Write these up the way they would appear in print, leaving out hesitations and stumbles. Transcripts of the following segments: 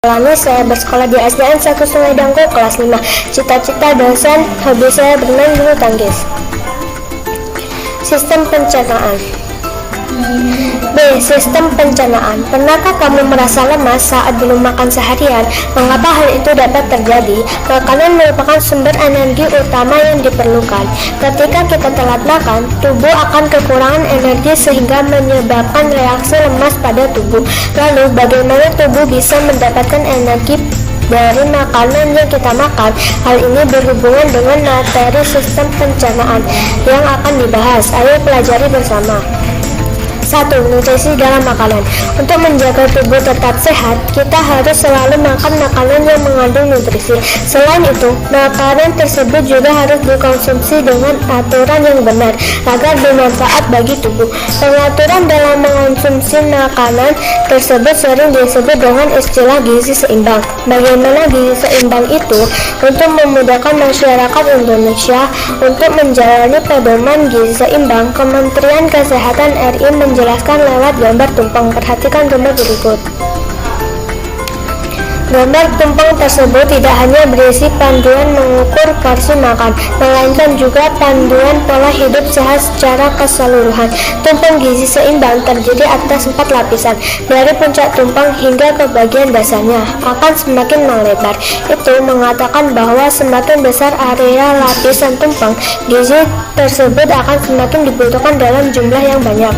Saya bersekolah di SDN 1 Sungai Dangkul kelas 5. Cita-cita dosen, hobi saya bermain bulu tangkis. Sistem pencernaan. B. Sistem pencernaan. Pernahkah kamu merasa lemas saat belum makan seharian? Mengapa hal itu dapat terjadi? Makanan merupakan sumber energi utama yang diperlukan. Ketika kita telat makan, tubuh akan kekurangan energi sehingga menyebabkan reaksi lemas pada tubuh. Lalu, bagaimana tubuh bisa mendapatkan energi dari makanan yang kita makan? Hal ini berhubungan dengan materi sistem pencernaan yang akan dibahas. Ayo pelajari bersama. 1. Nutrisi dalam makanan. Untuk menjaga tubuh tetap sehat, kita harus selalu makan makanan yang mengandung nutrisi. Selain itu, makanan tersebut juga harus dikonsumsi dengan aturan yang benar agar bermanfaat bagi tubuh. Pengaturan dalam mengonsumsi makanan tersebut sering disebut dengan istilah gizi seimbang. Bagaimana gizi seimbang itu? Untuk memudahkan masyarakat Indonesia untuk menjalani pedoman gizi seimbang, Kementerian Kesehatan RI menjelaskan lewat gambar tumpeng. Perhatikan gambar berikut. Gambar tumpeng tersebut tidak hanya berisi panduan mengukur porsi makan, melainkan juga panduan pola hidup sehat secara keseluruhan. Tumpeng gizi seimbang terdiri atas 4 lapisan. Dari puncak tumpeng hingga ke bagian dasarnya akan semakin melebar. Itu mengatakan bahwa semakin besar area lapisan tumpeng, gizi tersebut akan semakin dibutuhkan dalam jumlah yang banyak.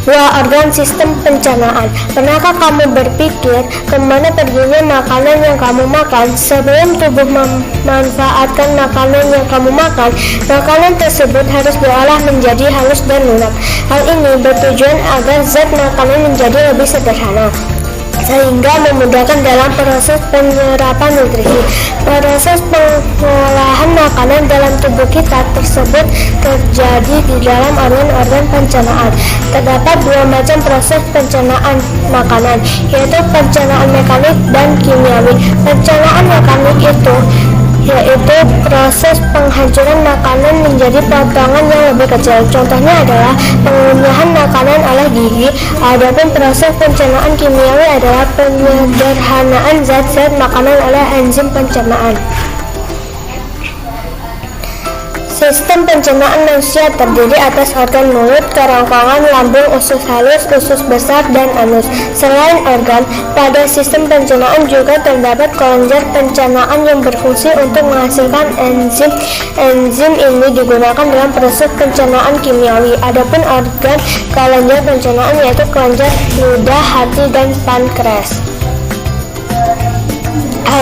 2. Organ sistem pencernaan. Pernahkah kamu berpikir kemana perginya makanan yang kamu makan? Sebelum tubuh memanfaatkan makanan yang kamu makan, makanan tersebut harus diolah menjadi halus dan lunak. Hal ini bertujuan agar zat makanan menjadi lebih sederhana, sehingga memudahkan dalam proses penyerapan nutrisi. Proses pengolahan makanan dalam tubuh kita tersebut terjadi di dalam organ-organ pencernaan. Terdapat 2 macam proses pencernaan makanan, yaitu pencernaan mekanik dan kimiawi. Pencernaan mekanik itu yaitu proses penghancuran makanan menjadi potongan yang lebih kecil. Contohnya adalah pengunyahan makanan oleh gigi. Adapun proses pencernaan kimiawi adalah penyederhanaan zat-zat makanan oleh enzim pencernaan. Sistem pencernaan manusia terdiri atas organ mulut, kerongkongan, lambung, usus halus, usus besar, dan anus. Selain organ, pada sistem pencernaan juga terdapat kelenjar pencernaan yang berfungsi untuk menghasilkan enzim. Enzim ini digunakan dalam proses pencernaan kimiawi. Adapun organ kelenjar pencernaan yaitu kelenjar ludah, hati, dan pankreas.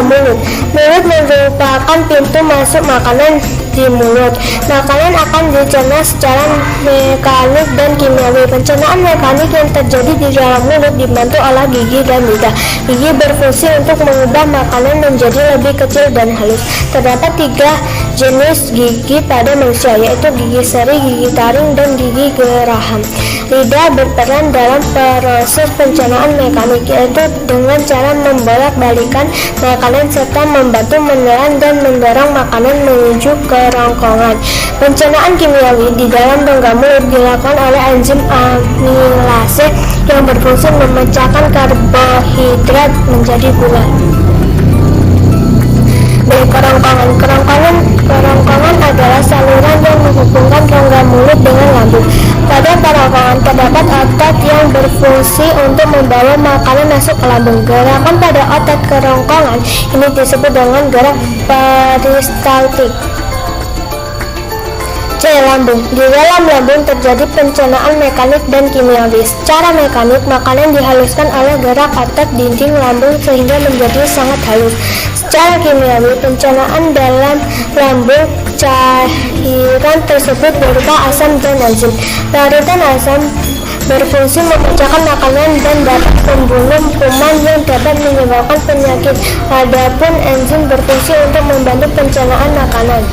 Mulut. Mulut merupakan pintu masuk makanan di mulut. Makanan akan dicerna secara mekanik dan kimiawi. Pencernaan mekanik yang terjadi di dalam mulut dibantu oleh gigi dan lidah. Gigi berfungsi untuk mengubah makanan menjadi lebih kecil dan halus. Terdapat 3 jenis gigi pada manusia, yaitu gigi seri, gigi taring, dan gigi geraham. Lidah berperan dalam proses pencernaan mekanik, yaitu dengan cara membolak-balikan makanan serta membantu menelan dan mendorong makanan menuju kerongkongan. Pencernaan kimiawi di dalam rongga mulut dilakukan oleh enzim amilase yang berfungsi memecahkan karbohidrat menjadi gula. Kerongkongan adalah saluran yang menghubungkan rongga mulut dengan lambung. Pada kerongkongan terdapat otot yang berfungsi untuk membawa makanan masuk ke lambung. Gerakan pada otot kerongkongan ini disebut dengan gerak peristaltik. C. Lambung. Di dalam lambung terjadi pencernaan mekanik dan kimiawi. Secara mekanik, makanan dihaluskan oleh gerak otot dinding lambung sehingga menjadi sangat halus. Secara kimiawi, pencernaan dalam lambung cairan tersebut berupa asam dan enzim. Larutan asam berfungsi memecahkan makanan dan dapat membunuh kuman yang dapat menyebabkan penyakit. Adapun enzim berfungsi untuk membantu pencernaan makanan.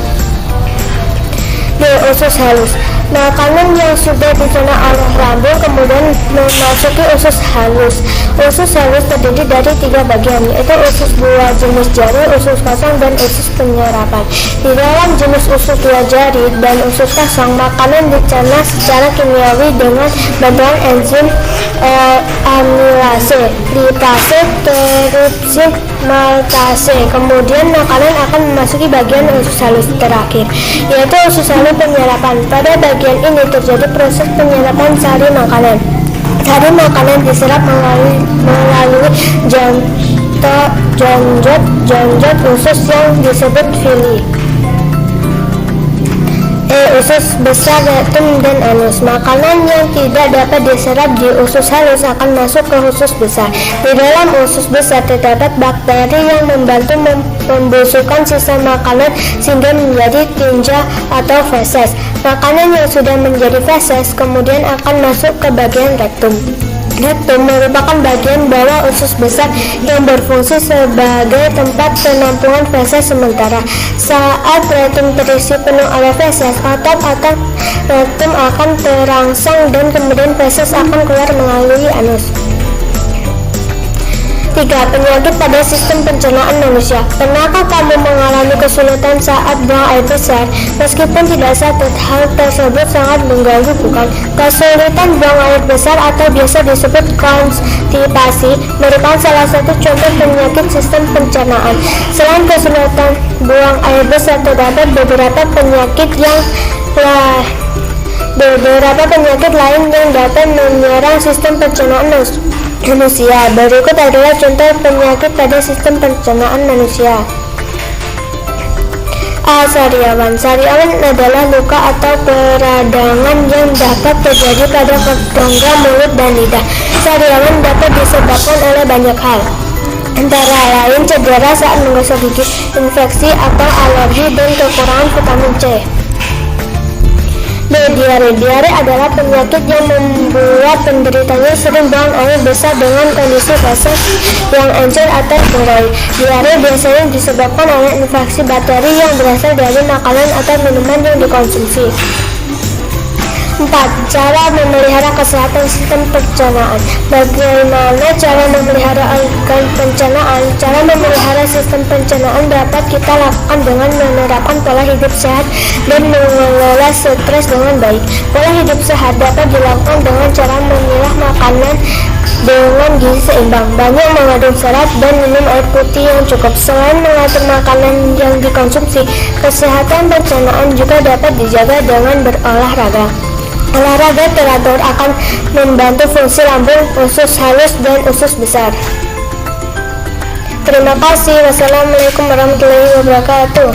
D. Usus halus. Makanan yang sudah dicerna oleh lambung kemudian memasuki usus halus. Usus halus terdiri dari 3 bagian, yaitu usus dua jenis jari, usus kosong, dan usus penyerapan. Di dalam jenis usus dua jari dan usus kosong, makanan dicerna secara kimiawi dengan bantuan enzim amilase, lipase, tripsin, maltase. Kemudian makanan akan memasuki bagian usus halus terakhir, yaitu usus halus penyerapan. Pada bagian ini terjadi proses penyerapan sari makanan. Sari makanan diserap melalui jonjot usus yang disebut villi. Usus besar, rektum, dan anus. Makanan yang tidak dapat diserap di usus halus akan masuk ke usus besar. Di dalam usus besar terdapat bakteri yang membantu membusukkan sisa makanan sehingga menjadi tinja atau feses. Makanan yang sudah menjadi feses kemudian akan masuk ke bagian rektum. Rektum merupakan bagian bawah usus besar yang berfungsi sebagai tempat penampungan feses sementara. Saat rektum terisi penuh oleh feses, otot-otot rektum akan terangsang dan kemudian feses akan keluar melalui anus. 3. Penyakit pada sistem pencernaan manusia. Pernahkah kamu mengalami kesulitan saat buang air besar? Meskipun tidak sakit, hal tersebut sangat mengganggu, bukan? Kesulitan buang air besar atau biasa disebut konstipasi merupakan salah satu contoh penyakit sistem pencernaan. Selain kesulitan buang air besar, terdapat beberapa penyakit lain yang dapat menyerang sistem pencernaan manusia. Berikut adalah contoh penyakit pada sistem pencernaan manusia. Sariawan. Sariawan adalah luka atau peradangan yang dapat terjadi pada rongga mulut dan lidah. Sariawan dapat disebabkan oleh banyak hal, antara lain cedera saat menggosok gigi, infeksi atau alergi, dan kekurangan vitamin C. Diare. Diare adalah penyakit yang membuat penderitanya sering buang air besar dengan kondisi feses yang encer atau berai. Diare biasanya disebabkan oleh infeksi bakteri yang berasal dari makanan atau minuman yang dikonsumsi. 4. Cara memelihara kesehatan sistem pencernaan. Bagaimana cara memelihara organ pencernaan? Cara memelihara sistem pencernaan dapat kita lakukan dengan menerapkan pola hidup sehat dan mengelola stres dengan baik. Pola hidup sehat dapat dilakukan dengan cara memilah makanan dengan gizi seimbang, banyak mengandung serat, dan minum air putih yang cukup. Selain mengatur makanan yang dikonsumsi, kesehatan pencernaan juga dapat dijaga dengan berolahraga. Olahraga teratur akan membantu fungsi lambung, usus halus, dan usus besar. Terima kasih. Wassalamualaikum warahmatullahi wabarakatuh.